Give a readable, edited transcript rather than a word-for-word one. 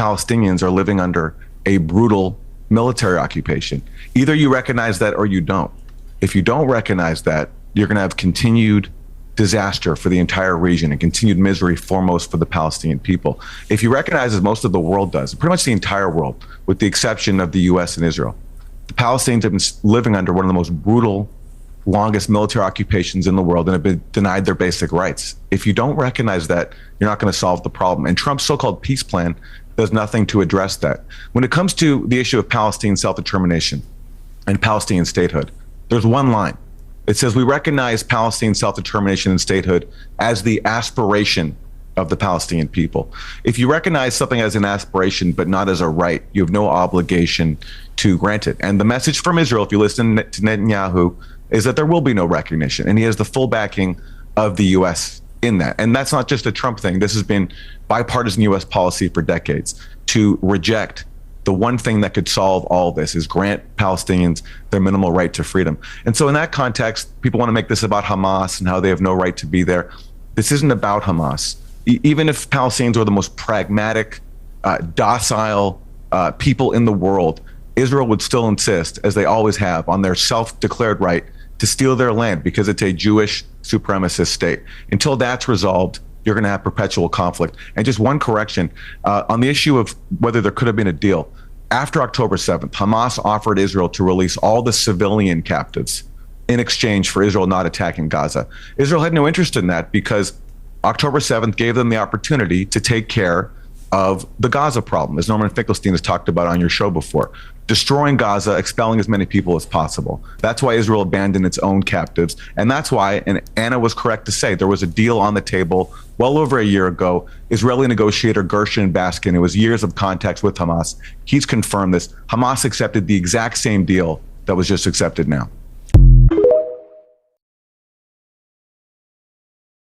Palestinians are living under a brutal military occupation. Either you recognize that or you don't. If you don't recognize that, you're going to have continued disaster for the entire region and continued misery, foremost for the Palestinian people. If you recognize, as most of the world does, pretty much the entire world, with the exception of the US and Israel, the Palestinians have been living under one of the most brutal, longest military occupations in the world and have been denied their basic rights. If you don't recognize that, you're not going to solve the problem. And Trump's so-called peace plan does nothing to address that. When it comes to the issue of Palestinian self-determination and Palestinian statehood, there's one line. It says, we recognize Palestinian self-determination and statehood as the aspiration of the Palestinian people. If you recognize something as an aspiration but not as a right, you have no obligation to grant it. And the message from Israel, if you listen to Netanyahu, is that there will be no recognition. And he has the full backing of the U.S. in that. And that's not just a Trump thing. This has been bipartisan U.S. policy for decades to reject the one thing that could solve all this is grant Palestinians their minimal right to freedom. And so in that context, people want to make this about Hamas and how they have no right to be there. This isn't about Hamas. Even if Palestinians are the most pragmatic, docile people in the world, Israel would still insist, as they always have, on their self-declared right to steal their land because it's a Jewish supremacist state. Until that's resolved, you're going to have perpetual conflict. And just one correction, on the issue of whether there could have been a deal, after October 7th, Hamas offered Israel to release all the civilian captives in exchange for Israel not attacking Gaza. Israel had no interest in that because October 7th gave them the opportunity to take care of the Gaza problem, as Norman Finkelstein has talked about on your show before. Destroying Gaza, expelling as many people as possible. That's why Israel abandoned its own captives. And that's why, and Anna was correct to say, there was a deal on the table well over a year ago. Israeli negotiator Gershon Baskin, it was years of contacts with Hamas. He's confirmed this. Hamas accepted the exact same deal that was just accepted now.